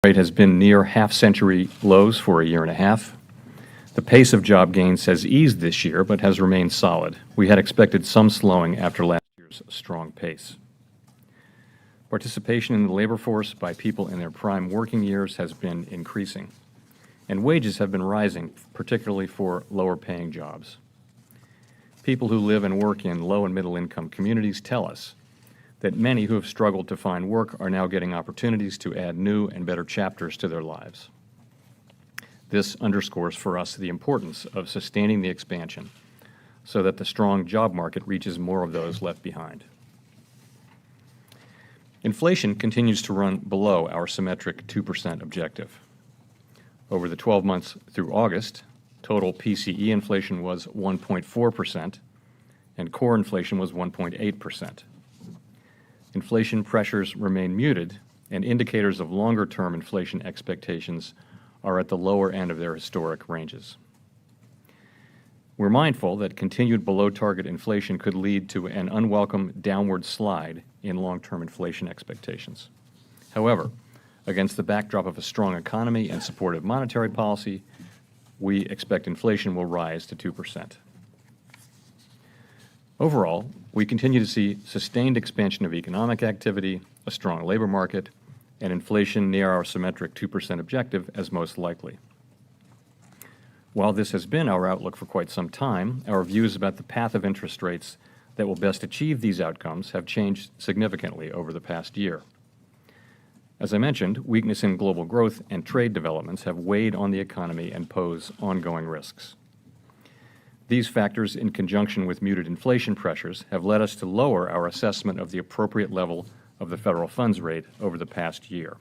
rate has been near half-century lows for a year and a half. The pace of job gains has eased this year, but has remained solid. We had expected some slowing after last year's strong pace. Participation in the labor force by people in their prime working years has been increasing, and wages have been rising, particularly for lower-paying jobs. People who live and work in low and middle-income communities tell us that many who have struggled to find work are now getting opportunities to add new and better chapters to their lives. This underscores for us the importance of sustaining the expansion so that the strong job market reaches more of those left behind. Inflation continues to run below our symmetric 2% objective. Over the 12 months through August, total PCE inflation was 1.4%, and core inflation was 1.8%. Inflation pressures remain muted, and indicators of longer-term inflation expectations are at the lower end of their historic ranges. We're mindful that continued below-target inflation could lead to an unwelcome downward slide in long-term inflation expectations. However, against the backdrop of a strong economy and supportive monetary policy, we expect inflation will rise to 2%. Overall, we continue to see sustained expansion of economic activity, a strong labor market, and inflation near our symmetric 2% objective as most likely. While this has been our outlook for quite some time, our views about the path of interest rates that will best achieve these outcomes have changed significantly over the past year. As I mentioned, weakness in global growth and trade developments have weighed on the economy and pose ongoing risks. These factors, in conjunction with muted inflation pressures, have led us to lower our assessment of the appropriate level of the federal funds rate over the past year.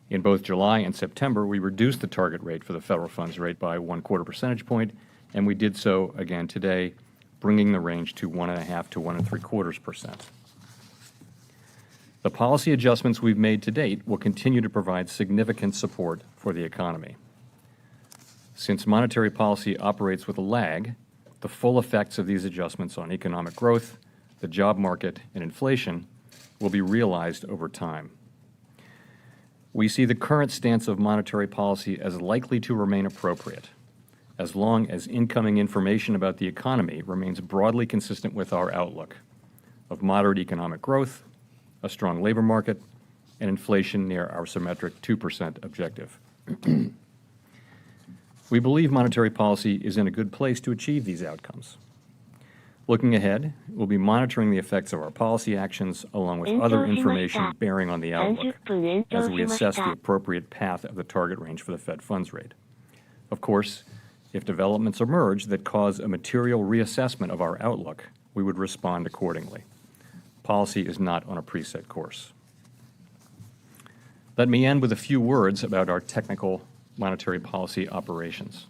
In both July and September, we reduced the target rate for the federal funds rate by 1/4 percentage point, and we did so again today, bringing the range to 1.5 to 1.75%. The policy adjustments we've made to date will continue to provide significant support for the economy. Since monetary policy operates with a lag, the full effects of these adjustments on economic growth, the job market, and inflation will be realized over time. We see the current stance of monetary policy as likely to remain appropriate, as long as incoming information about the economy remains broadly consistent with our outlook of moderate economic growth, a strong labor market, and inflation near our symmetric 2% objective. We believe monetary policy is in a good place to achieve these outcomes. Looking ahead, we'll be monitoring the effects of our policy actions along with other information bearing on the outlook as we assess the appropriate path of the target range for the Fed funds rate. Of course, if developments emerge that cause a material reassessment of our outlook, we would respond accordingly. Policy is not on a preset course. Let me end with a few words about our technical monetary policy operations.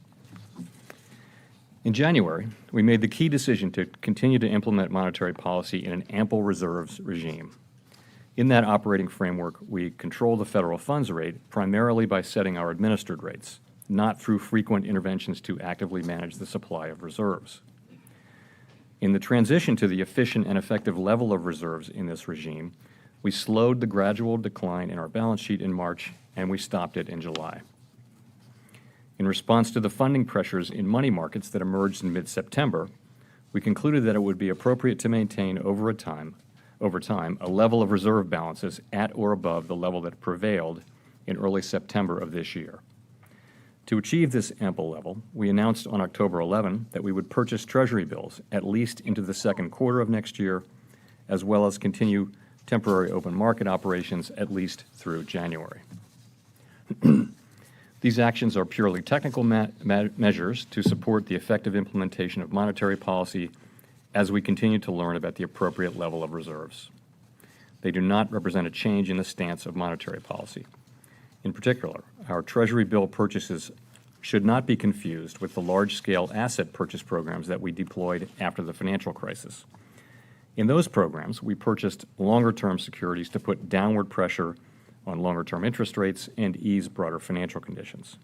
In January, we made the key decision to continue to implement monetary policy in an ample reserves regime. In that operating framework, we control the federal funds rate primarily by setting our administered rates, not through frequent interventions to actively manage the supply of reserves. In the transition to the efficient and effective level of reserves in this regime, we slowed the gradual decline in our balance sheet in March, and we stopped it in July. In response to the funding pressures in money markets that emerged in mid-September, we concluded that it would be appropriate to maintain over time a level of reserve balances at or above the level that prevailed in early September of this year. To achieve this ample level, we announced on October 11 that we would purchase Treasury bills at least into the second quarter of next year, as well as continue temporary open market operations at least through January. These actions are purely technical measures to support the effective implementation of monetary policy as we continue to learn about the appropriate level of reserves. They do not represent a change in the stance of monetary policy. In particular, our Treasury bill purchases should not be confused with the large-scale asset purchase programs that we deployed after the financial crisis. In those programs, we purchased longer-term securities to put downward pressure on longer-term interest rates and ease broader financial conditions.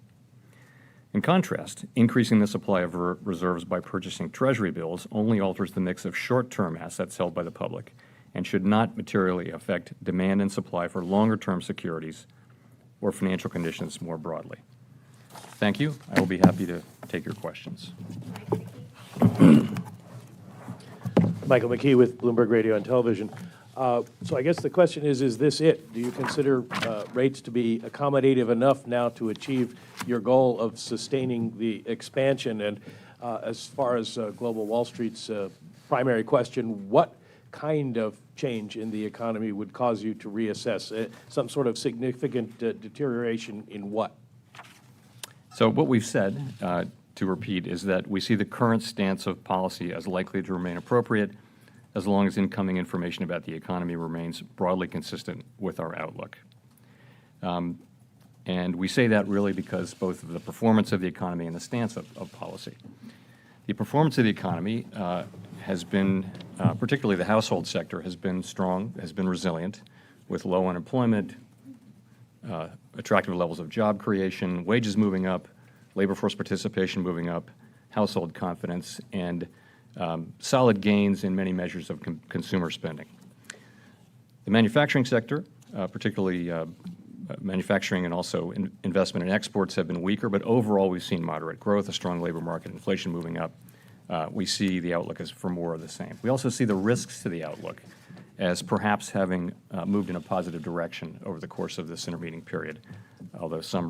In contrast, increasing the supply of reserves by purchasing Treasury bills only alters the mix of short-term assets held by the public and should not materially affect demand and supply for longer-term securities or financial conditions more broadly. Thank you. I will be happy to take your questions. Michael McKee with Bloomberg Radio and Television. So I guess the question is this it? Do you consider rates to be accommodative enough now to achieve your goal of sustaining the expansion? And as far as Global Wall Street's primary question, what kind of change in the economy would cause you to reassess? Some sort of significant deterioration in what? So what we've said, to repeat, is that we see the current stance of policy as likely to remain appropriate as long as incoming information about the economy remains broadly consistent with our outlook. And we say that really because both of the performance of the economy and the stance of policy. The performance of the economy has been, particularly the household sector, has been strong, has been resilient, with low unemployment, attractive levels of job creation, wages moving up, labor force participation moving up, household confidence, and solid gains in many measures of consumer spending. The manufacturing sector, particularly manufacturing and also investment in exports, have been weaker, but overall we've seen moderate growth, a strong labor market, inflation moving up. We see the outlook as for more of the same. We also see the risks to the outlook as perhaps having moved in a positive direction over the course of this intervening period, although some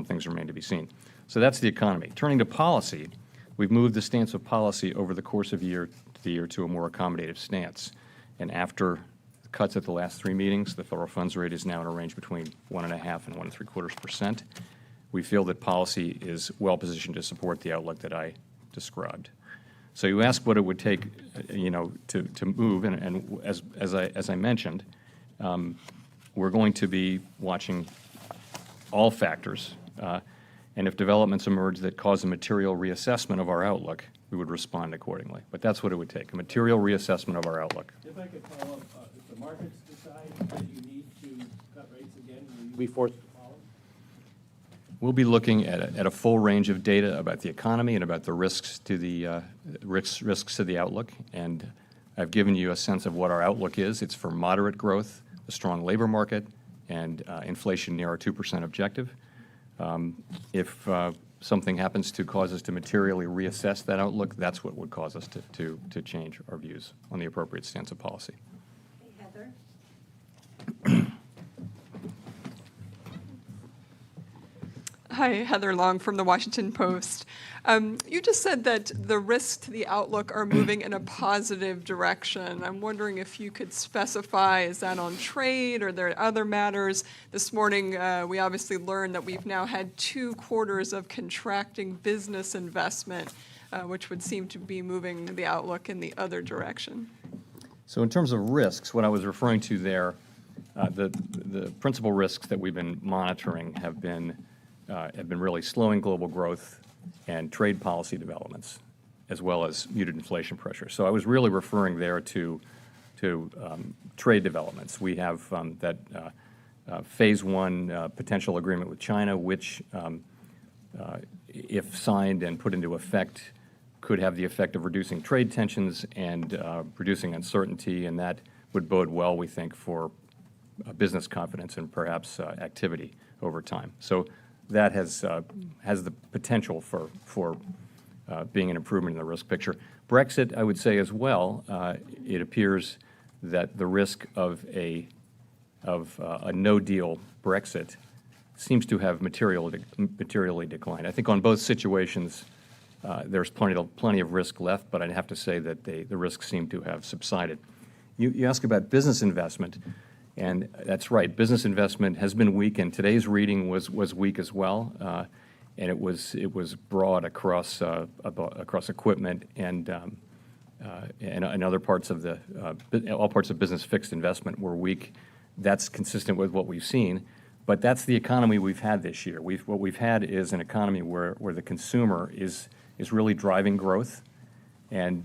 things remain to be seen. So that's the economy. Turning to policy, we've moved the stance of policy over the course of the year to a more accommodative stance. And after cuts at the last 3 meetings, the federal funds rate is now in a range between 1.5% and 1.75%. We feel that policy is well positioned to support the outlook that I described. So you ask what it would take, to move, and as I mentioned, we're going to be watching all factors, and if developments emerge that cause a material reassessment of our outlook, we would respond accordingly. But that's what it would take, a material reassessment of our outlook. If I could follow up, if the markets decide that you need to cut rates again, will you be forced to follow? We'll be looking at a full range of data about the economy and about the risks to the risks to the outlook. And I've given you a sense of what our outlook is. It's for moderate growth, a strong labor market, and inflation near our 2% objective. If something happens to cause us to materially reassess that outlook, that's what would cause us to change our views on the appropriate stance of policy. Hey, Heather. Hi, Heather Long from the Washington Post. You just said that the risks to the outlook are moving in a positive direction. I'm wondering if you could specify, is that on trade or are there other matters? This morning, we obviously learned that we've now had 2 quarters of contracting business investment, which would seem to be moving the outlook in the other direction. So in terms of risks, what I was referring to there, the principal risks that we've been monitoring have been really slowing global growth and trade policy developments, as well as muted inflation pressure. So I was really referring there to trade developments. We have that phase 1 potential agreement with China, which, if signed and put into effect, could have the effect of reducing trade tensions and reducing uncertainty, and that would bode well, we think, for business confidence and perhaps activity over time. So that has the potential for being an improvement in the risk picture. Brexit, I would say as well, it appears that the risk of a no-deal Brexit seems to have materially declined. I think on both situations, there's plenty of risk left, but I'd have to say that the risks seem to have subsided. You ask about business investment. And that's right. Business investment has been weak, and today's reading was weak as well. And it was broad across equipment and other parts of all parts of business. Fixed investment were weak. That's consistent with what we've seen. But that's the economy we've had this year. What we've had is an economy where the consumer is really driving growth, and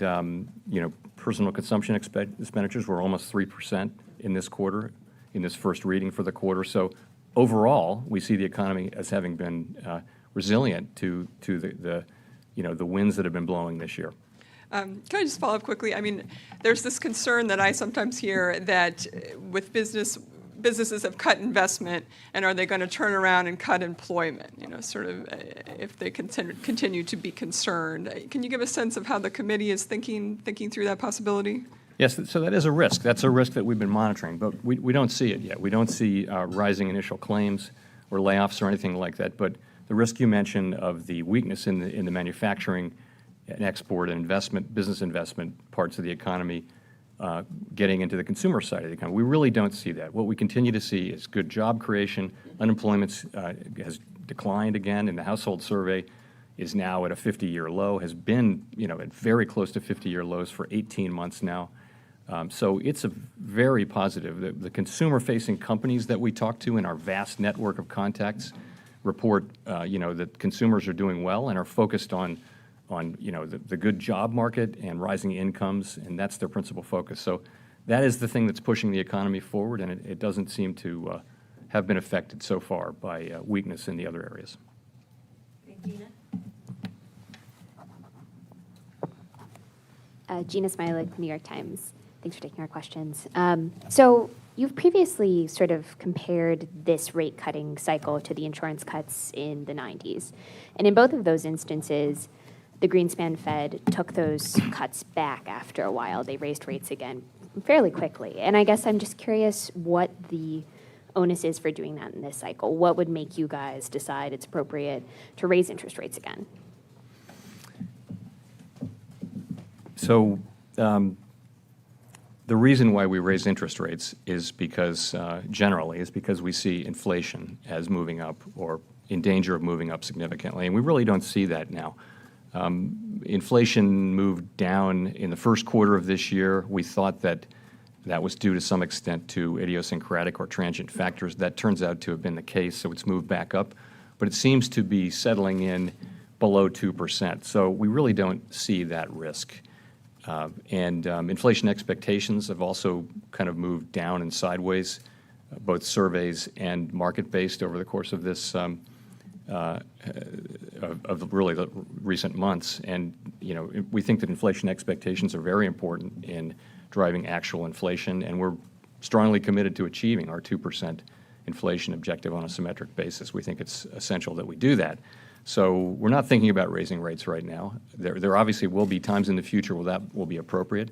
personal consumption expenditures were almost 3% in this quarter, in this first reading for the quarter. So overall, we see the economy as having been resilient to the winds that have been blowing this year. Can I just follow up quickly? I mean, there's this concern that I sometimes hear that with business businesses have cut investment, and are they going to turn around and cut employment, if they continue to be concerned? Can you give a sense of how the committee is thinking through that possibility? Yes, so that is a risk. That's a risk that we've been monitoring, but we don't see it yet. We don't see rising initial claims or layoffs or anything like that, but the risk you mentioned of the weakness in the manufacturing and export and business investment parts of the economy getting into the consumer side of the economy, we really don't see that. What we continue to see is good job creation. Unemployment has declined again, and the household survey is now at a 50-year low, has been at very close to 50-year lows for 18 months now. So it's a very positive. The consumer-facing companies that we talk to in our vast network of contacts report, that consumers are doing well and are focused on the good job market and rising incomes, and that's their principal focus. So that is the thing that's pushing the economy forward, and it doesn't seem to have been affected so far by weakness in the other areas. Gina? Gina Smilek, New York Times. Thanks for taking our questions. So you've previously sort of compared this rate cutting cycle to the insurance cuts in the 90s. And in both of those instances, the Greenspan Fed took those cuts back after a while. They raised rates again fairly quickly. And I guess I'm just curious what the onus is for doing that in this cycle. What would make you guys decide it's appropriate to raise interest rates again? So the reason why we raise interest rates is because, generally, is because we see inflation as moving up or in danger of moving up significantly, and we really don't see that now. Inflation moved down in the first quarter of this year. We thought that was due to some extent to idiosyncratic or transient factors. That turns out to have been the case, so it's moved back up, but it seems to be settling in below 2%. So we really don't see that risk. And inflation expectations have also kind of moved down and sideways, both surveys and market-based over the course of this, of really the recent months. And, we think that inflation expectations are very important in driving actual inflation, and we're strongly committed to achieving our 2% inflation objective on a symmetric basis. We think it's essential that we do that. So we're not thinking about raising rates right now. There obviously will be times in the future where that will be appropriate.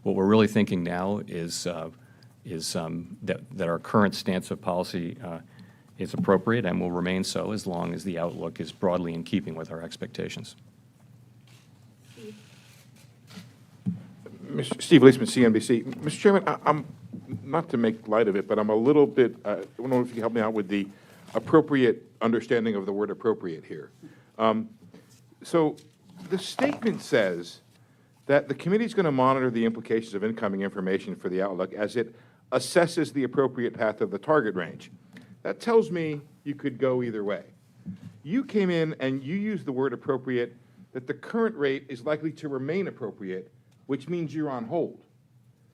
What we're really thinking now is that our current stance of policy is appropriate and will remain so as long as the outlook is broadly in keeping with our expectations. Steve Leisman, CNBC. Mr. Chairman, I'm not to make light of it, but I'm a little bit, I don't know if you can help me out with the appropriate understanding of the word appropriate here. So the statement says that the committee is going to monitor the implications of incoming information for the outlook as it assesses the appropriate path of the target range. That tells me you could go either way. You came in and you used the word appropriate, that the current rate is likely to remain appropriate, which means you're on hold.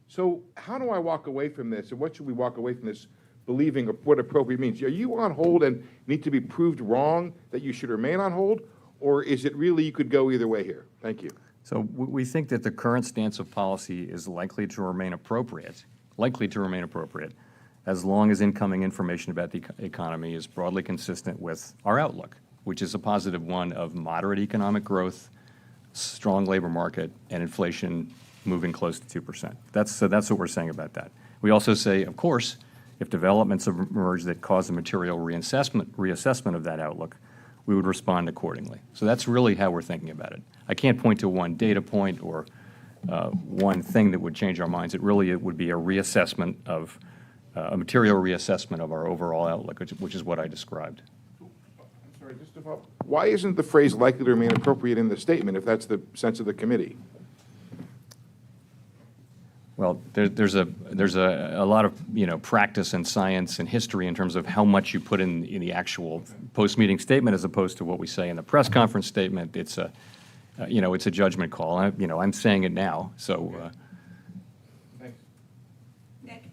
So how do I walk away from this, and what should we walk away from this believing what appropriate means? Are you on hold and need to be proved wrong that you should remain on hold, or is it really you could go either way here? Thank you. So we think that the current stance of policy is likely to remain appropriate, as long as incoming information about the economy is broadly consistent with our outlook, which is a positive one of moderate economic growth, strong labor market, and inflation moving close to 2%. That's what we're saying about that. We also say, of course, if developments emerge that cause a material reassessment of that outlook, we would respond accordingly. So that's really how we're thinking about it. I can't point to one data point or one thing that would change our minds. It would be a reassessment of, a material reassessment of our overall outlook, which is what I described. I'm sorry, just to follow up. Why isn't the phrase likely to remain appropriate in the statement if that's the sense of the committee? Well, there's a lot of practice and science and history in terms of how much you put in the actual post-meeting statement as opposed to what we say in the press conference statement. It's a it's a judgment call. I'm saying it now. So. Thanks. Nick?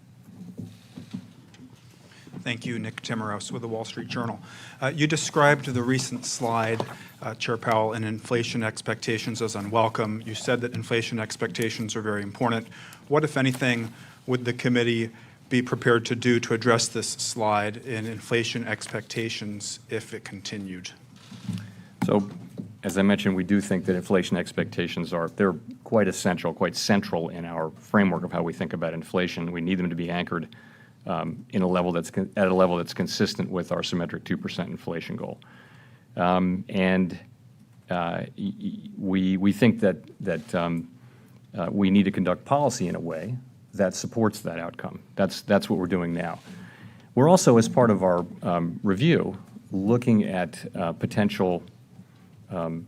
Thank you, Nick Timmeros with the Wall Street Journal. You described the recent slide, Chair Powell, and inflation expectations as unwelcome. You said that inflation expectations are very important. What, if anything, would the committee be prepared to do to address this slide in inflation expectations if it continued? So, as I mentioned, we do think that inflation expectations they're quite essential, quite central in our framework of how we think about inflation. We need them to be anchored at a level that's consistent with our symmetric 2% inflation goal. We think that we need to conduct policy in a way that supports that outcome. That's what we're doing now. We're also, as part of our review, looking at potential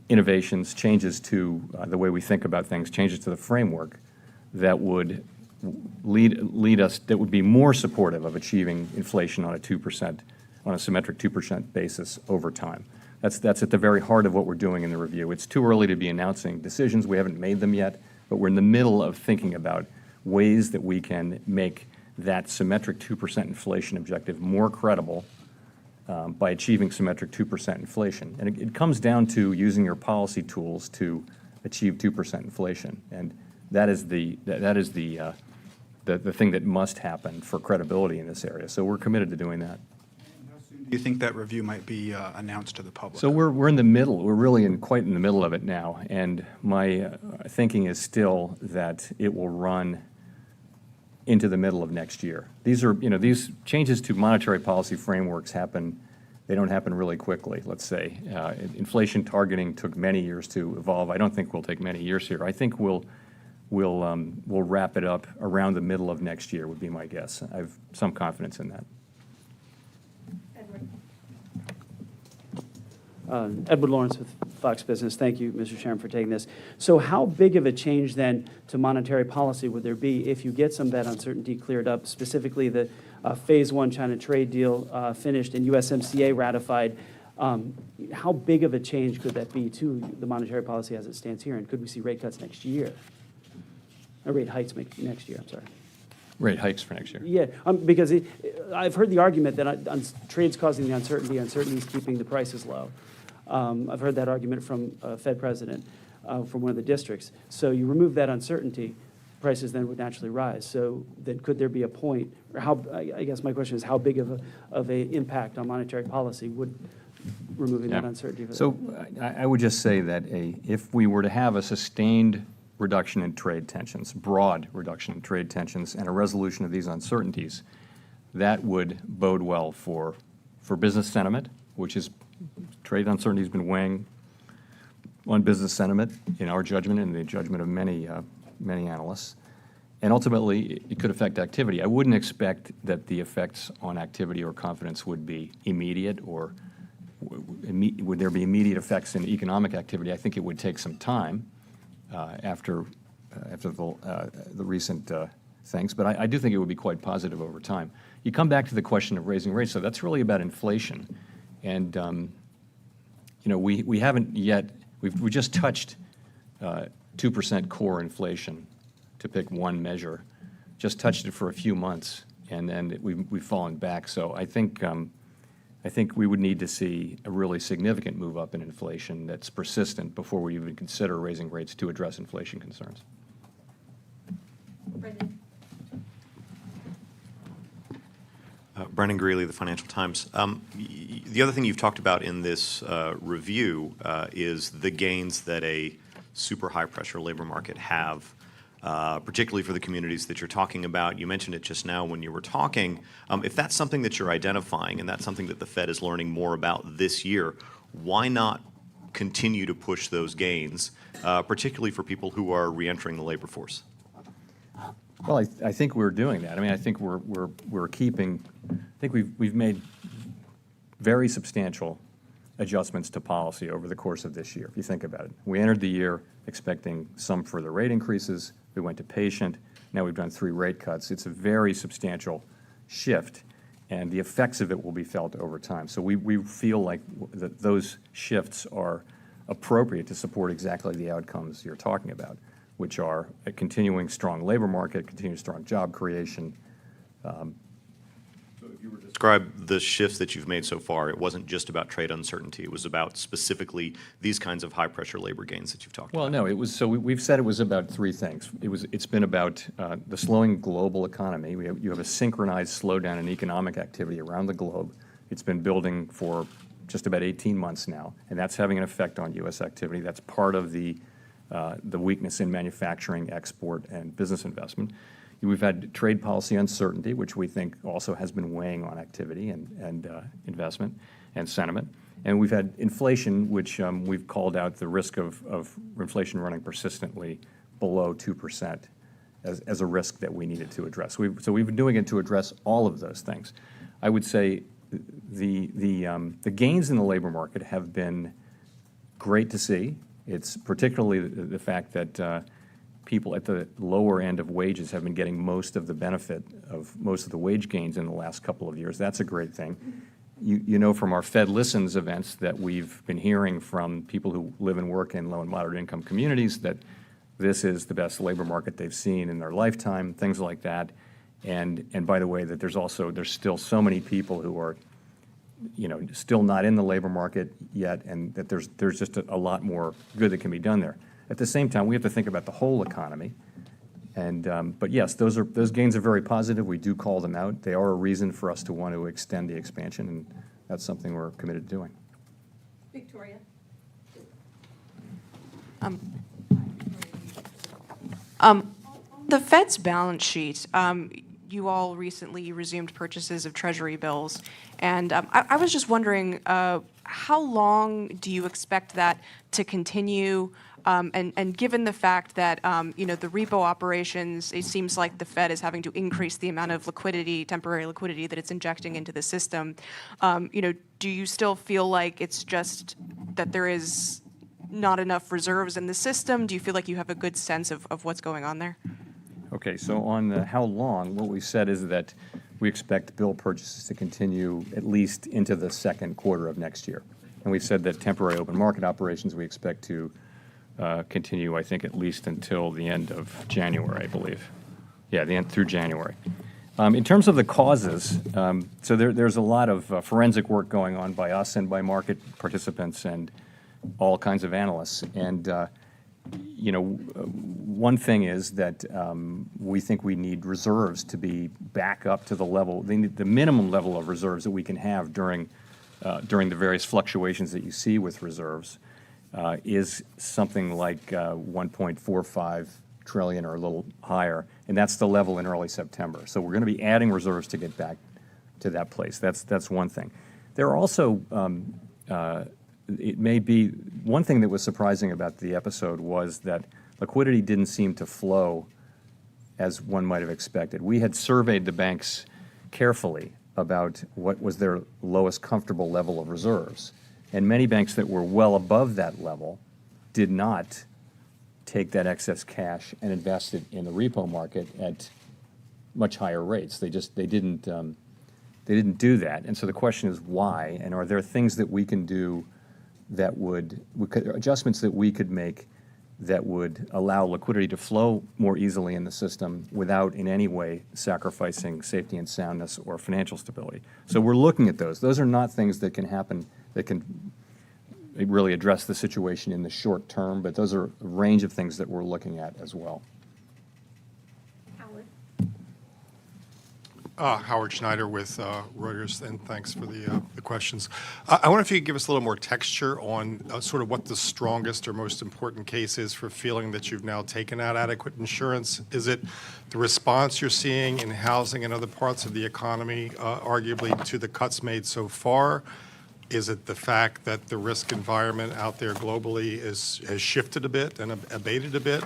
innovations, changes to the way we think about things, changes to the framework that would lead us, that would be more supportive of achieving inflation on a symmetric 2% basis over time. That's at the very heart of what we're doing in the review. It's too early to be announcing decisions. We haven't made them yet, but we're in the middle of thinking about ways that we can make that symmetric 2% inflation objective more credible by achieving symmetric 2% inflation. And it comes down to using your policy tools to achieve 2% inflation. And that is the thing that must happen for credibility in this area. So we're committed to doing that. Do you think that review might be announced to the public? So we're in the middle. We're really quite in the middle of it now. And my thinking is still that it will run into the middle of next year. These changes to monetary policy frameworks they don't happen really quickly, let's say. Inflation targeting took many years to evolve. I don't think we'll take many years here. I think we'll wrap it up around the middle of next year would be my guess. I have some confidence in that. Edward Lawrence with Fox Business. Thank you, Mr. Chairman, for taking this. So how big of a change then to monetary policy would there be if you get some of that uncertainty cleared up, specifically the Phase 1 China trade deal finished and USMCA ratified? How big of a change could that be to the monetary policy as it stands here? And could we see rate cuts next year? Or rate hikes next year, I'm sorry. Rate hikes for next year. Yeah, because I've heard the argument that trade's causing the uncertainty is keeping the prices low. I've heard that argument from a Fed president from one of the districts. So you remove that uncertainty, prices then would naturally rise. So then could there be a point, or I guess my question is how big of a impact on monetary policy would removing that uncertainty? So I would just say that if we were to have a sustained reduction in trade tensions, broad reduction in trade tensions, and a resolution of these uncertainties, that would bode well for business sentiment, which is trade uncertainty has been weighing on business sentiment in our judgment and the judgment of many analysts. And ultimately, it could affect activity. I wouldn't expect that the effects on activity or confidence would be immediate, or would there be immediate effects in economic activity. I think it would take some time after the recent things, but I do think it would be quite positive over time. You come back to the question of raising rates, so that's really about inflation. And we haven't yet, we just touched 2% core inflation, to pick one measure, just touched it for a few months, and then we've fallen back. So I think we would need to see a really significant move up in inflation that's persistent before we even consider raising rates to address inflation concerns. Brendan. Brendan Greeley, the Financial Times. The other thing you've talked about in this review is the gains that a super high-pressure labor market have, particularly for the communities that you're talking about. You mentioned it just now when you were talking. If that's something that you're identifying and that's something that the Fed is learning more about this year, why not continue to push those gains, particularly for people who are reentering the labor force? Well, I think we're doing that. I mean, I think we're keeping. I think we've made very substantial adjustments to policy over the course of this year. If you think about it, we entered the year expecting some further rate increases. We went to patient. Now we've done 3 rate cuts. It's a very substantial shift, and the effects of it will be felt over time. So we feel like that those shifts are appropriate to support exactly the outcomes you're talking about, which are a continuing strong labor market, continuing strong job creation. So if you were to describe the shifts that you've made so far. It wasn't just about trade uncertainty. It was about specifically these kinds of high-pressure labor gains that you've talked about. Well, no, it was, so we've said it was about three things. It's been about the slowing global economy. You have a synchronized slowdown in economic activity around the globe. It's been building for just about 18 months now, and that's having an effect on U.S. activity. That's part of the weakness in manufacturing, export, and business investment. We've had trade policy uncertainty, which we think also has been weighing on activity and investment and sentiment. And we've had inflation, which we've called out the risk of inflation running persistently below 2% as a risk that we needed to address. So we've been doing it to address all of those things. I would say the gains in the labor market have been great to see. It's particularly the fact that people at the lower end of wages have been getting most of the benefit of most of the wage gains in the last couple of years. That's a great thing. You know from our Fed Listens events that we've been hearing from people who live and work in low and moderate income communities that this is the best labor market they've seen in their lifetime, things like that. And by the way, that there's still so many people who are, still not in the labor market yet, and that there's just a lot more good that can be done there. At the same time, we have to think about the whole economy. And but yes, those gains are very positive. We do call them out. They are a reason for us to want to extend the expansion, and that's something we're committed to doing. Victoria. The Fed's balance sheet, you all recently resumed purchases of Treasury bills, and I was just wondering, how long do you expect that to continue? And given the fact that, the repo operations, it seems like the Fed is having to increase the amount of liquidity, temporary liquidity that it's injecting into the system, do you still feel like it's just that there is not enough reserves in the system? Do you feel like you have a good sense of what's going on there? Okay, so on how long, what we said is that we expect bill purchases to continue at least into the second quarter of next year. And we've said that temporary open market operations we expect to continue, I think, at least until the end of January, I believe. Yeah, the end through January. In terms of the causes, so there's a lot of forensic work going on by us and by market participants and all kinds of analysts. And one thing is that we think we need reserves to be back up to the level, the minimum level of reserves that we can have during the various fluctuations that you see with reserves is something like 1.45 trillion or a little higher, and that's the level in early September. So we're going to be adding reserves to get back to that place. That's one thing. There are also it may be one thing that was surprising about the episode was that liquidity didn't seem to flow as one might have expected. We had surveyed the banks carefully about what was their lowest comfortable level of reserves, and many banks that were well above that level did not take that excess cash and invest it in the repo market at much higher rates. They didn't do that. And so the question is why, and are there things that we can do that adjustments that we could make that would allow liquidity to flow more easily in the system without in any way sacrificing safety and soundness or financial stability. So we're looking at those. Those are not things that can happen, that can really address the situation in the short term, but those are a range of things that we're looking at as well. Howard Schneider with Reuters, and thanks for the questions. I wonder if you could give us a little more texture on sort of what the strongest or most important case is for feeling that you've now taken out adequate insurance. Is it the response you're seeing in housing and other parts of the economy, arguably to the cuts made so far? Is it the fact that the risk environment out there globally has shifted a bit and abated a bit?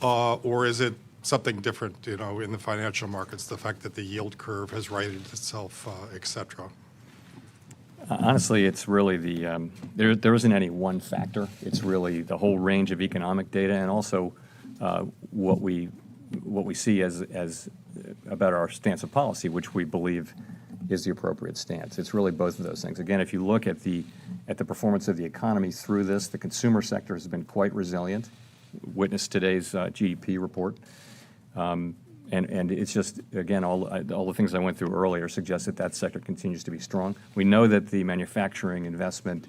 Or is it something different, in the financial markets, the fact that the yield curve has righted itself, et cetera? Honestly, it's really there isn't any one factor. It's really the whole range of economic data and also what we see as about our stance of policy, which we believe is the appropriate stance. It's really both of those things. Again, if you look at the performance of the economy through this, the consumer sector has been quite resilient. Witness today's GDP report. And it's just, again, all the things I went through earlier suggest that that sector continues to be strong. We know that the manufacturing, investment,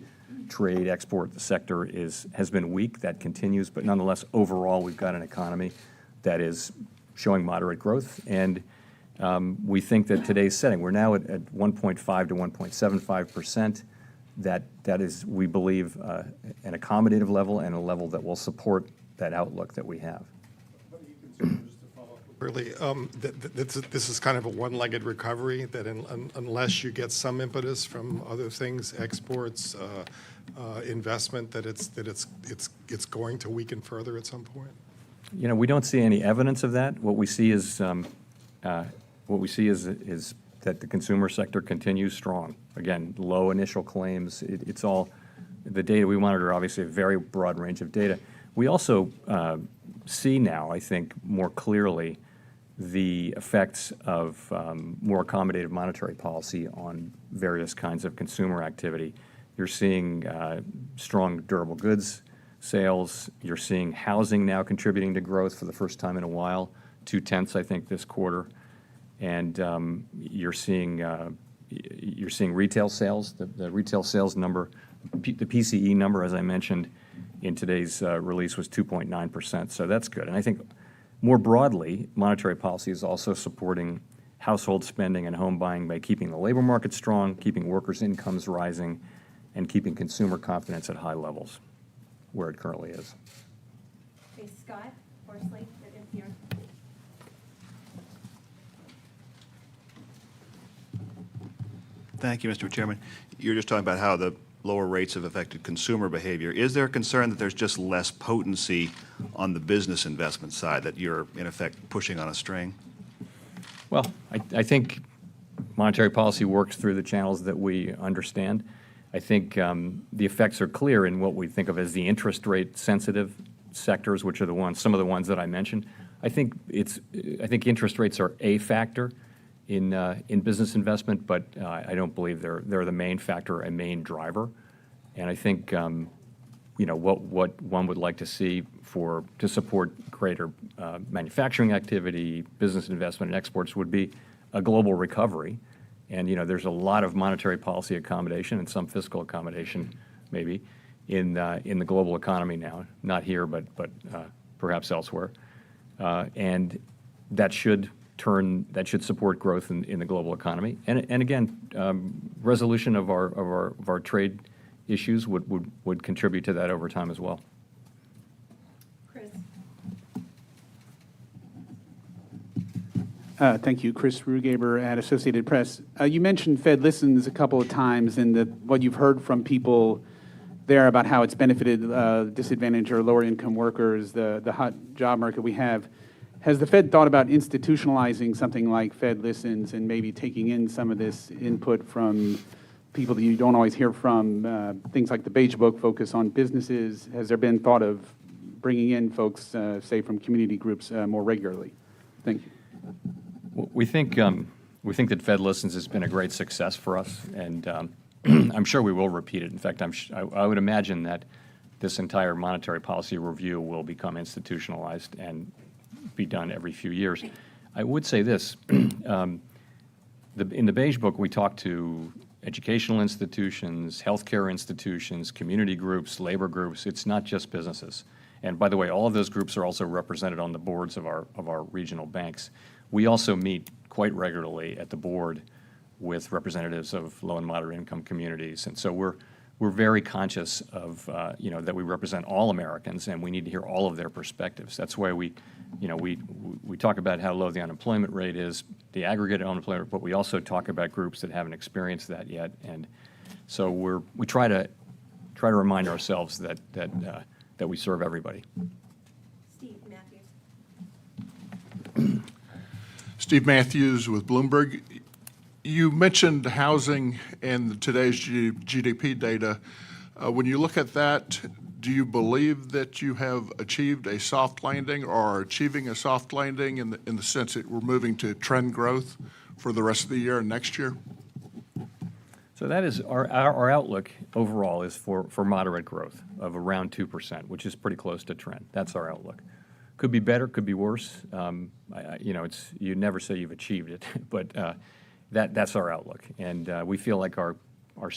trade, export sector has been weak. That continues, but nonetheless, overall, we've got an economy that is showing moderate growth. And we think that today's setting, we're now at 1.5 to 1.75%. That is, we believe, an accommodative level and a level that will support that outlook that we have. Really, this is kind of a one-legged recovery, that unless you get some impetus from other things, exports, investment, that it's going to weaken further at some point? You know, we don't see any evidence of that. What we see is that the consumer sector continues strong. Again, low initial claims. It's all the data we monitor. Obviously, a very broad range of data. We also see now, I think, more clearly the effects of more accommodative monetary policy on various kinds of consumer activity. You're seeing strong durable goods sales. You're seeing housing now contributing to growth for the first time in a while, 0.2, I think, this quarter. And you're seeing retail sales. The retail sales number, the PCE number, as I mentioned in today's release, was 2.9%. So that's good. And I think more broadly, monetary policy is also supporting household spending and home buying by keeping the labor market strong, keeping workers' incomes rising, and keeping consumer confidence at high levels, where it currently is. Okay, Scott Horsley at NPR. Thank you, Mr. Chairman. You're just talking about how the lower rates have affected consumer behavior. Is there a concern that there's just less potency on the business investment side, that you're, in effect, pushing on a string? Well, I think monetary policy works through the channels that we understand. I think the effects are clear in what we think of as the interest rate sensitive sectors, which are some of the ones that I mentioned. I think interest rates are a factor in business investment, but I don't believe they're the main factor, a main driver. And I think what one would like to see to support greater manufacturing activity, business investment, and exports would be a global recovery. And there's a lot of monetary policy accommodation and some fiscal accommodation, maybe, in the global economy now. Not here, but perhaps elsewhere. And that should support growth in the global economy. And again, resolution of our trade issues would contribute to that over time as well. Chris. Thank you. Chris Rugaber at Associated Press. You mentioned Fed Listens a couple of times, and what you've heard from people there about how it's benefited disadvantaged or lower income workers, the hot job market we have. Has the Fed thought about institutionalizing something like Fed Listens and maybe taking in some of this input from people that you don't always hear from? Things like the Beige Book focus on businesses. Has there been thought of bringing in folks, say, from community groups more regularly? Thank you. We think that Fed Listens has been a great success for us, and I'm sure we will repeat it. In fact, I would imagine that this entire monetary policy review will become institutionalized and be done every few years. I would say this. In the Beige Book, we talk to educational institutions, healthcare institutions, community groups, labor groups. It's not just businesses. And by the way, all of those groups are also represented on the boards of our regional banks. We also meet quite regularly at the board with representatives of low and moderate income communities. And so we're very conscious of that we represent all Americans, and we need to hear all of their perspectives. That's why we talk about how low the unemployment rate is, the aggregate unemployment, but we also talk about groups that haven't experienced that yet. And so we try to remind ourselves that we serve everybody. Steve Matthews. Steve Matthews with Bloomberg. You mentioned housing and today's GDP data. When you look at that, do you believe that you have achieved a soft landing or are achieving a soft landing in the sense that we're moving to trend growth for the rest of the year and next year? So that is our outlook overall is for moderate growth of around 2%, which is pretty close to trend. That's our outlook. Could be better, could be worse. You never say you've achieved it, but that's our outlook. And we feel like our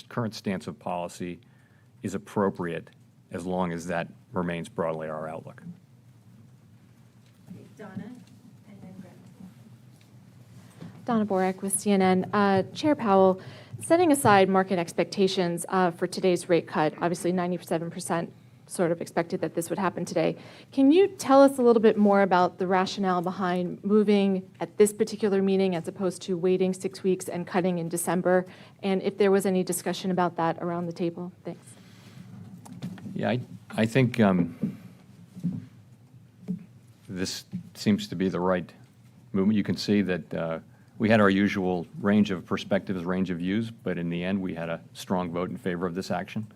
current stance of policy is appropriate as long as that remains broadly our outlook. Okay, Donna, and then Greg. Donna Borek with CNN. Chair Powell, setting aside market expectations for today's rate cut, obviously 97% sort of expected that this would happen today. Can you tell us a little bit more about the rationale behind moving at this particular meeting as opposed to waiting 6 weeks and cutting in December? And if there was any discussion about that around the table? Thanks. Yeah, I think this seems to be the right movement. You can see that we had our usual range of perspectives, range of views, but in the end, we had a strong vote in favor of this action.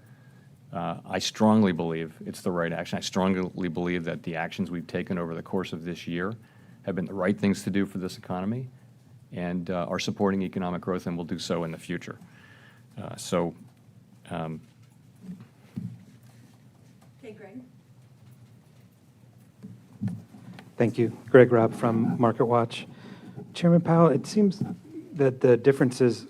I strongly believe it's the right action. I strongly believe that the actions we've taken over the course of this year have been the right things to do for this economy and are supporting economic growth and will do so in the future. Okay, Greg. Thank you. Greg Robb from MarketWatch. Chairman Powell, it seems that the differences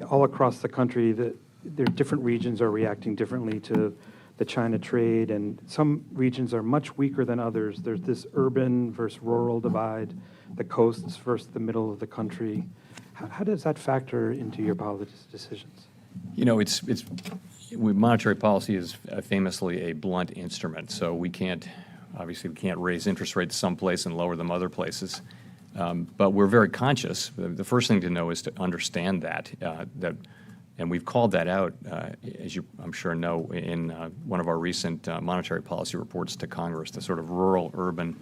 all across the country, that there different regions are reacting differently to the China trade, and some regions are much weaker than others. There's this urban versus rural divide, the coasts versus the middle of the country. How does that factor into your policy decisions? You know, monetary policy is famously a blunt instrument, so we can't raise interest rates someplace and lower them other places. But we're very conscious. The first thing to know is to understand that, and we've called that out, as you, I'm sure, know, in one of our recent monetary policy reports to Congress, the sort of rural-urban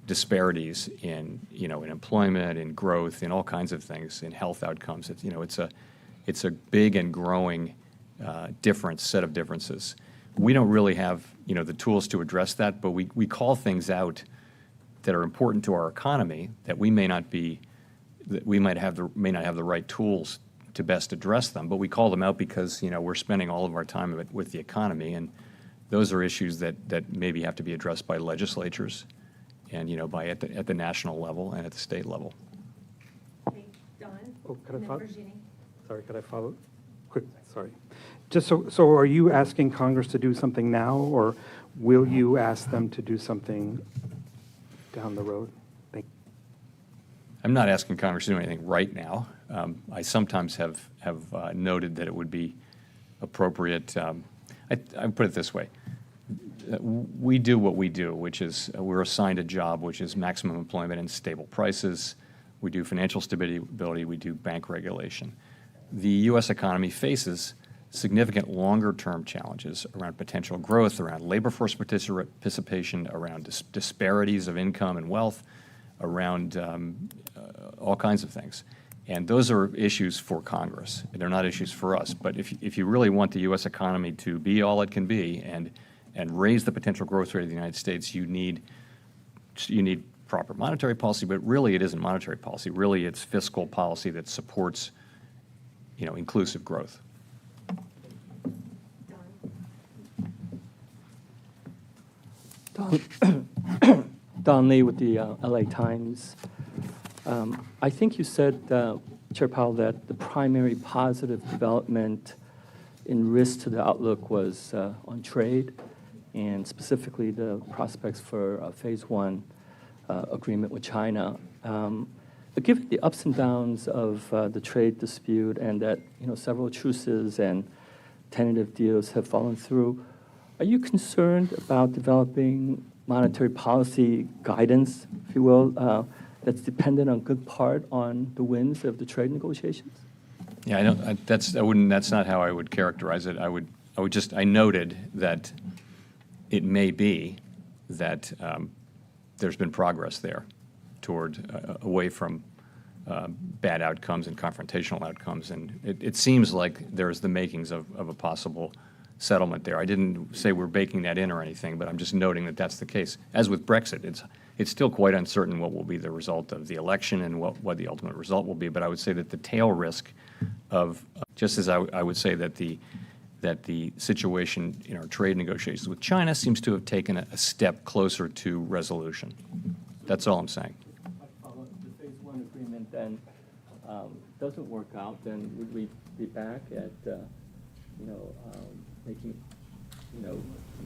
disparities in employment, in growth, in all kinds of things, in health outcomes. It's a big and growing set of differences. We don't really have the tools to address that, but we call things out that are important to our economy that we may not have the right tools to best address them, but we call them out because we're spending all of our time with the economy, and those are issues that maybe have to be addressed by legislatures and at the national level and at the state level. Okay, Don, Oh, could I and then follow? Virginie. Sorry, could I follow? Quick, sorry. Just so are you asking Congress to do something now, or will you ask them to do something down the road? Thank you. I'm not asking Congress to do anything right now. I sometimes have noted that it would be appropriate. I put it this way. We do what we do, which is we're assigned a job, which is maximum employment and stable prices. We do financial stability. We do bank regulation. The U.S. economy faces significant longer-term challenges around potential growth, around labor force participation, around disparities of income and wealth, around all kinds of things. And those are issues for Congress. They're not issues for us. But if you really want the U.S. economy to be all it can be and raise the potential growth rate of the United States, you need proper monetary policy, but really it isn't monetary policy. Really it's fiscal policy that supports inclusive growth. Don Lee with the LA Times. I think you said, Chair Powell, that the primary positive development in risk to the outlook was on trade, and specifically the prospects for a phase one agreement with China. But given the ups and downs of the trade dispute and that several truces and tentative deals have fallen through, are you concerned about developing monetary policy guidance, if you will, that's dependent on good part on the wins of the trade negotiations? Yeah, that's not how I would characterize it. I noted that it may be that there's been progress there toward away from bad outcomes and confrontational outcomes, and it seems like there's the makings of a possible settlement there. I didn't say we're baking that in or anything, but I'm just noting that that's the case. As with Brexit, it's still quite uncertain what will be the result of the election and what the ultimate result will be, but I would say that the tail risk of, just as I would say that that the situation in our trade negotiations with China seems to have taken a step closer to resolution. That's all I'm saying. If the phase one agreement then doesn't work out, then would we be back at, making,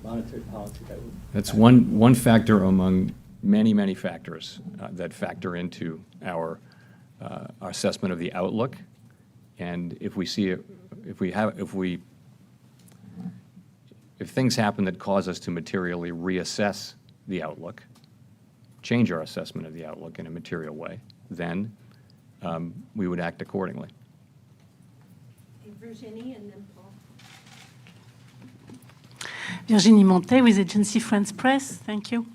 monetary policy that would... That's one factor among many, many factors that factor into our assessment of the outlook. And if we see if things happen that cause us to materially reassess the outlook, change our assessment of the outlook in a material way, then we would act accordingly. Okay, Virginie and then Paul. Virginie Montet with Agency France Press. Thank you.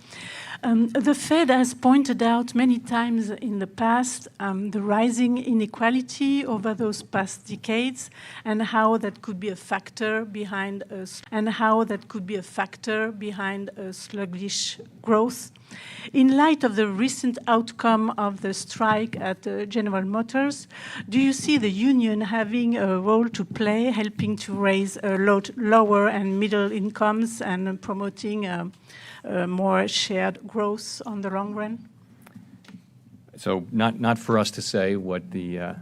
The Fed has pointed out many times in the past the rising inequality over those past decades and how that could be a factor behind sluggish growth. In light of the recent outcome of the strike at General Motors, do you see the union having a role to play, helping to raise lower and middle incomes and promoting more shared growth on the long run? So not for us to say what the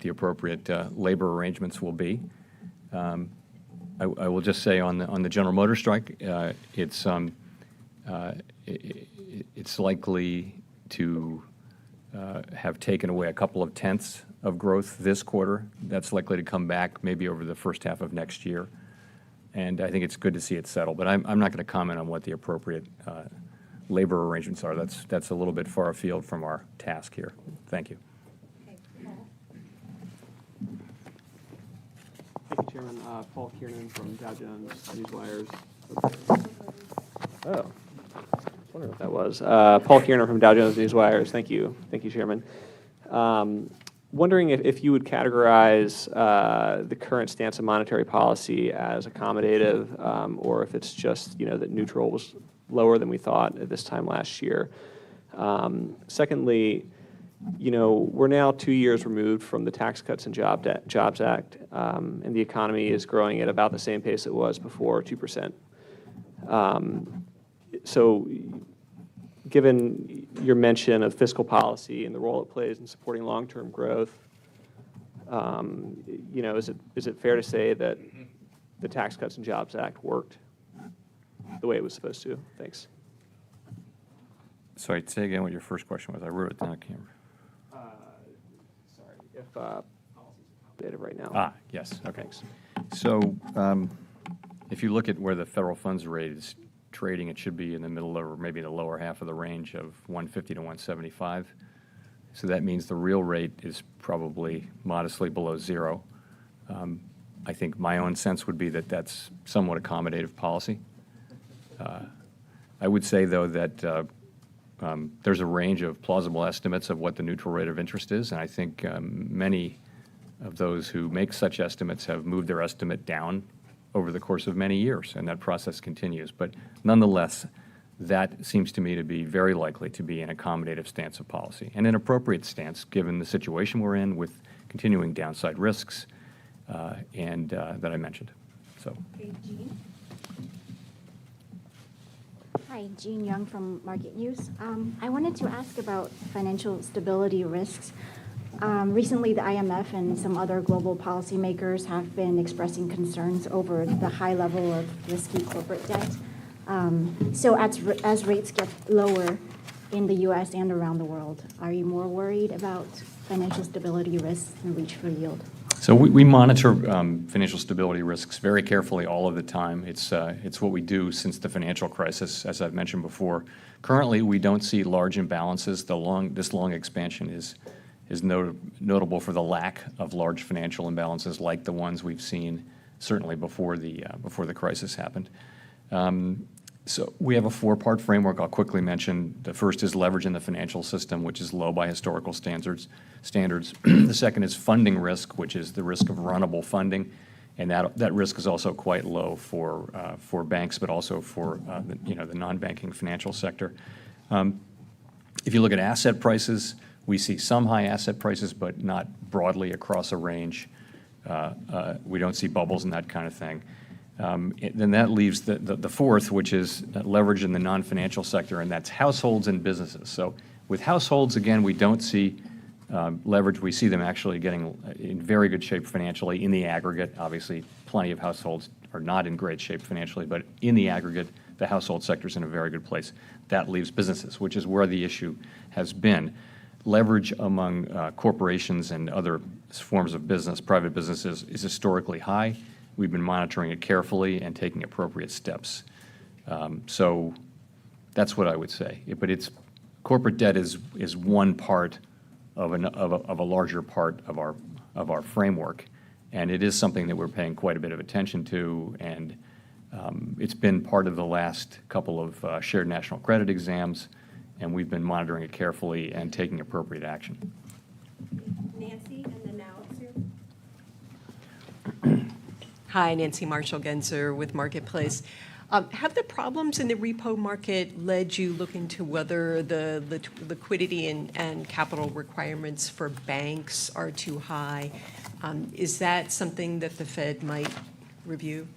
appropriate labor arrangements will be. I will just say on the General Motors strike, it's likely to have taken away a couple of tenths of growth this quarter. That's likely to come back maybe over the first half of next year. And I think it's good to see it settle. But I'm not going to comment on what the appropriate labor arrangements are. That's a little bit far afield from our task here. Thank you. Okay, Paul. Thank you, Chairman. Paul Kiernan from Dow Jones Newswires. Oh, I wonder what that was. Paul Kiernan from Dow Jones Newswires. Thank you. Thank you, Chairman. Wondering if you would categorize the current stance of monetary policy as accommodative, or if it's just, that neutral was lower than we thought at this time last year. Secondly, we're now 2 years removed from the Tax Cuts and Jobs Act, and the economy is growing at about the same pace it was before, 2%. So given your mention of fiscal policy and the role it plays in supporting long-term growth, is it fair to say that the Tax Cuts and Jobs Act worked the way it was supposed to? Thanks. Sorry, say again what your first question was. I wrote it down. I can't remember. Sorry, if policies are right now. Yes. Okay. So if you look at where the federal funds rate is trading, it should be in the middle or maybe the lower half of the range of 150 to 175. So that means the real rate is probably modestly below zero. I think my own sense would be that that's somewhat accommodative policy. I would say, though, that there's a range of plausible estimates of what the neutral rate of interest is, and I think many of those who make such estimates have moved their estimate down over the course of many years, and that process continues. But nonetheless, that seems to me to be very likely to be an accommodative stance of policy, and an appropriate stance given the situation we're in with continuing downside risks and that I mentioned. So. Okay, Jean. Hi, Jean Young from Market News. I wanted to ask about financial stability risks. Recently, the IMF and some other global policymakers have been expressing concerns over the high level of risky corporate debt. So as rates get lower in the U.S. and around the world, are you more worried about financial stability risks and reach for yield? So we monitor financial stability risks very carefully all of the time. It's what we do since the financial crisis, as I've mentioned before. Currently, we don't see large imbalances. This long expansion is notable for the lack of large financial imbalances like the ones we've seen certainly before the crisis happened. So we have a four-part framework I'll quickly mention. The first is leverage in the financial system, which is low by historical standards. The second is funding risk, which is the risk of runnable funding, and that risk is also quite low for banks, but also for the non-banking financial sector. If you look at asset prices, we see some high asset prices, but not broadly across a range. We don't see bubbles and that kind of thing. Then that leaves the fourth, which is leverage in the non-financial sector, and that's households and businesses. So with households, again, we don't see leverage. We see them actually getting in very good shape financially in the aggregate. Obviously, plenty of households are not in great shape financially, but in the aggregate, the household sector is in a very good place. That leaves businesses, which is where the issue has been. Leverage among corporations and other forms of business, private businesses, is historically high. We've been monitoring it carefully and taking appropriate steps. So that's what I would say. But corporate debt is one part of a larger part of our framework, and it is something that we're paying quite a bit of attention to. And it's been part of the last couple of shared national credit exams, and we've been monitoring it carefully and taking appropriate action. Nancy, and then now Sue. Hi, Nancy Marshall-Genzer with Marketplace. Have the problems in the repo market led you look into whether the liquidity and capital requirements for banks are too high? Is that something that the Fed might review?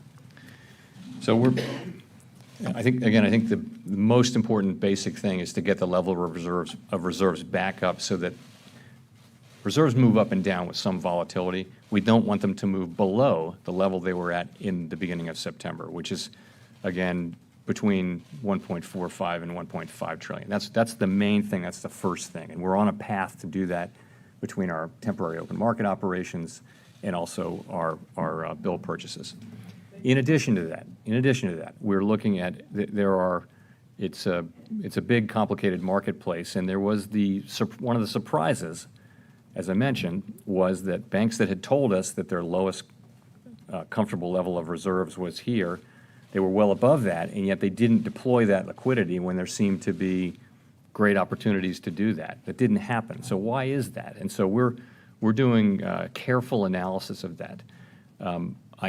So I think the most important basic thing is to get the level of reserves back up so that reserves move up and down with some volatility. We don't want them to move below the level they were at in the beginning of September, which is, again, between 1.45 and 1.5 trillion. That's the main thing. That's the first thing. And we're on a path to do that between our temporary open market operations and also our bill purchases. In addition to that, we're looking at it's a big, complicated marketplace, and there was one of the surprises, as I mentioned, was that banks that had told us that their lowest comfortable level of reserves was here, they were well above that, and yet they didn't deploy that liquidity when there seemed to be great opportunities to do that. That didn't happen. So why is that? And so we're doing careful analysis of that.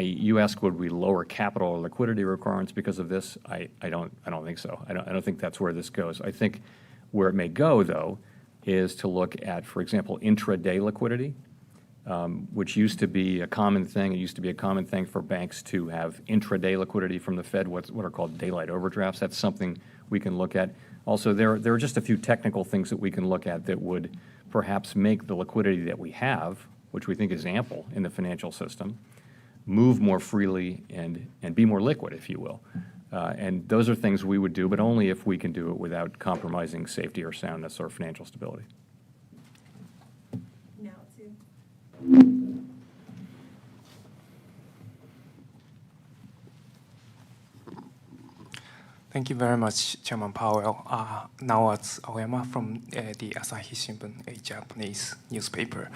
You ask, would we lower capital or liquidity requirements because of this? I don't think so. I don't think that's where this goes. I think where it may go, though, is to look at, for example, intraday liquidity, which used to be a common thing. It used to be a common thing for banks to have intraday liquidity from the Fed, what are called daylight overdrafts. That's something we can look at. Also, there are just a few technical things that we can look at that would perhaps make the liquidity that we have, which we think is ample in the financial system, move more freely and be more liquid, if you will. And those are things we would do, but only if we can do it without compromising safety or soundness or financial stability. Now Sue. Thank you very much, Chairman Powell. Now it's Aoyama from the Asahi Shimbun, a Japanese newspaper.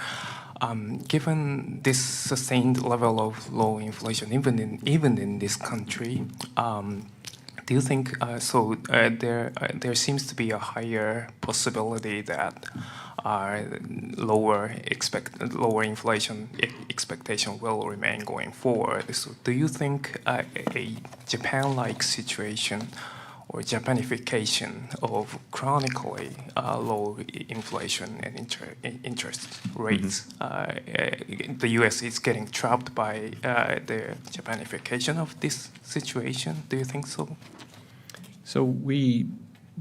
Given this sustained level of low inflation, even in this country, do you think there seems to be a higher possibility that lower inflation expectation will remain going forward? So do you think a Japan-like situation or Japanification of chronically low inflation and interest rates, the U.S. is getting trapped by the Japanification of this situation? Do you think so? So we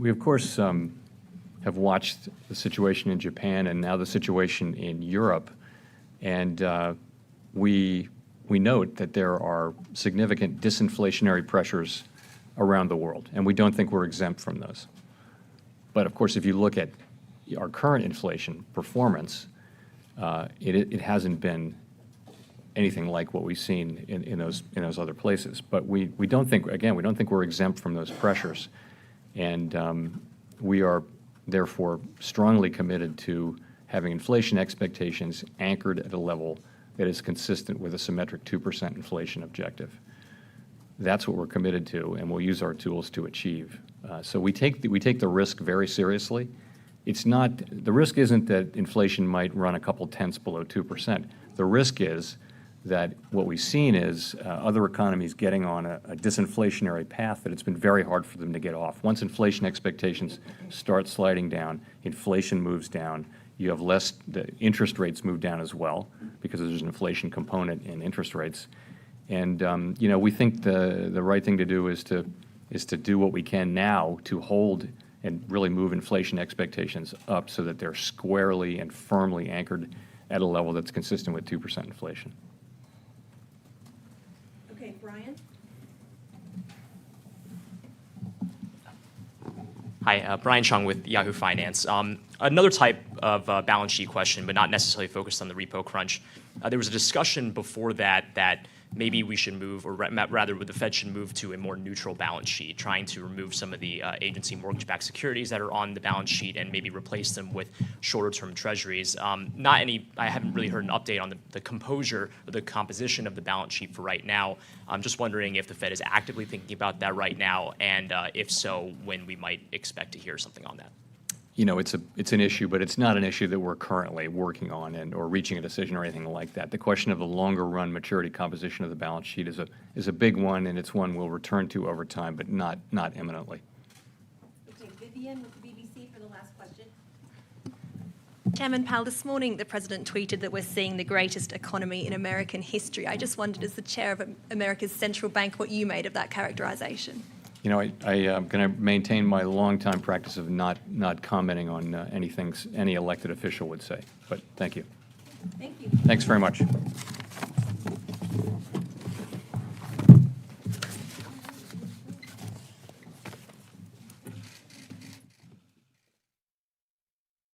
of course have watched the situation in Japan and now the situation in Europe, and we note that there are significant disinflationary pressures around the world, and we don't think we're exempt from those. But of course, if you look at our current inflation performance, it hasn't been anything like what we've seen in those other places. But we don't think we're exempt from those pressures, and we are therefore strongly committed to having inflation expectations anchored at a level that is consistent with a symmetric 2% inflation objective. That's what we're committed to, and we'll use our tools to achieve. So we take the risk very seriously. The risk isn't that inflation might run a couple tenths below 2%. The risk is that what we've seen is other economies getting on a disinflationary path that it's been very hard for them to get off. Once inflation expectations start sliding down, inflation moves down, you have the interest rates move down as well because there's an inflation component in interest rates. And, we think the right thing to do is to do what we can now to hold and really move inflation expectations up so that they're squarely and firmly anchored at a level that's consistent with 2% inflation. Okay, Brian? Hi, Brian Chung with Yahoo Finance. Another type of balance sheet question, but not necessarily focused on the repo crunch. There was a discussion before that maybe we should move, or rather the Fed should move to a more neutral balance sheet, trying to remove some of the agency mortgage-backed securities that are on the balance sheet and maybe replace them with shorter-term treasuries. I haven't really heard an update on the composure or the composition of the balance sheet for right now. I'm just wondering if the Fed is actively thinking about that right now, and if so, when we might expect to hear something on that. It's an issue, but it's not an issue that we're currently working on or reaching a decision or anything like that. The question of the longer run maturity composition of the balance sheet is a big one, and it's one we'll return to over time, but not imminently. Okay, Vivian with the BBC for the last question. Chairman Powell, this morning the President tweeted that we're seeing the greatest economy in American history. I just wondered, as the chair of America's central bank, what you made of that characterization. I am going to maintain my longtime practice of not commenting on anything any elected official would say. But thank you. Thank you. Thanks very much.